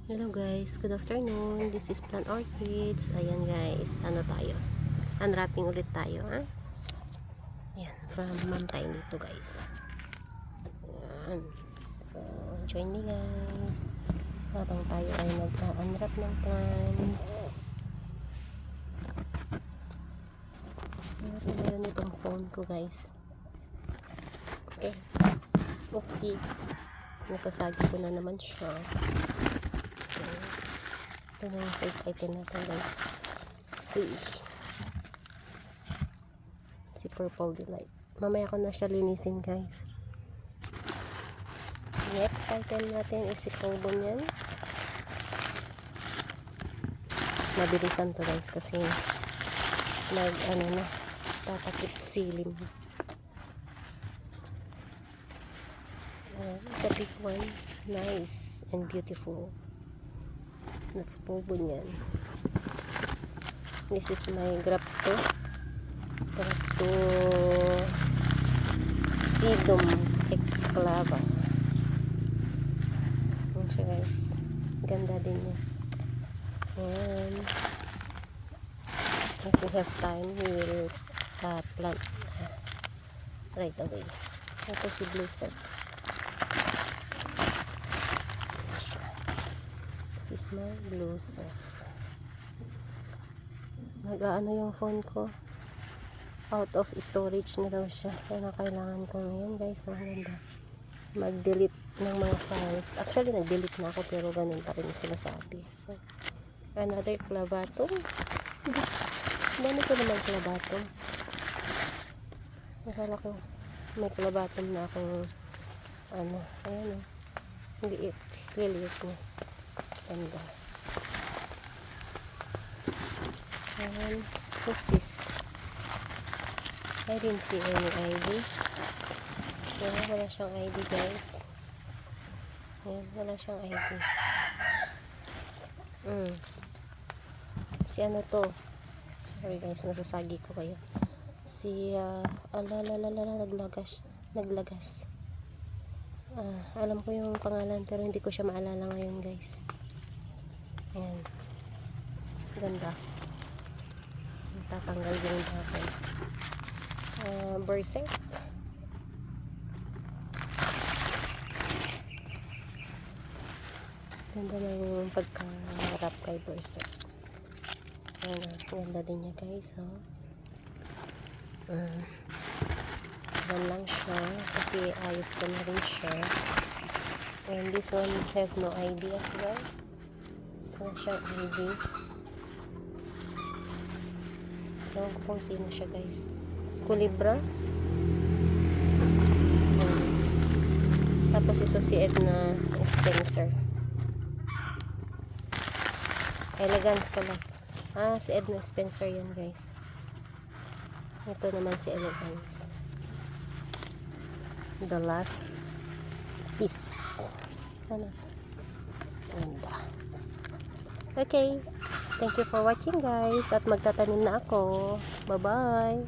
Hello guys, good afternoon. This is Plant Orchids. Ayan guys, ano tayo? Unwrapping ulit tayo, ha? Ayan, from Ma'am Tiny to guys. Ayan. So, join me guys. Habang tayo ay nag-unwrap ng plants. Meron itong phone ko guys. Okay. Oopsie. Nasasagi ko na naman siya. Ito na yung first item natin guys. Si Purple Delight. Mamaya ko na siya linisin guys. Next item natin is si Carbon yan. Mabilisan to guys kasi tatakip silim. The big one, nice and beautiful. That's Pulbon yan. This is my Grapto Sedum Exclava. Yan siya guys, ganda din niya. And if we have time we will plant right away. Ito si Blue Surf. This is my Blue Surf. Mag-aano yung phone ko, out of storage na daw siya, kaya kailangan ko ngayon guys. So ganda mag-delete ng mga files. Actually nag-delete na ako pero ganun pa rin sila sabi. Another clavatum. Dami ko naman clavatum. Nakala ko may clavatum na akong ayan o, liliit na ganda. And what's this? I didn't see any ID. Wala siyang ID guys. Ayan, wala siyang ID. Si ano to? Sorry guys, nasasagi ko kayo. Si naglagas. Alam ko yung pangalan pero hindi ko siya maalala ngayon guys. Ayan, ganda. Tatanggal din natin. Berserk. Ganda ng pagka-wrap kay Berserk. Ayan, ganda din niya guys. Gan lang siya kasi ayos ko na rin siya. And this one have no ID as well. Wala siyang ID. Ewan ko kung sino siya guys. Kulibra. Tapos ito si Edna Spencer. Elegance pala. Si Edna Spencer yan guys. Ito naman si Elegance. The last piece. Ganda. Okay. Thank you for watching guys. At magtatanim na ako. Bye bye.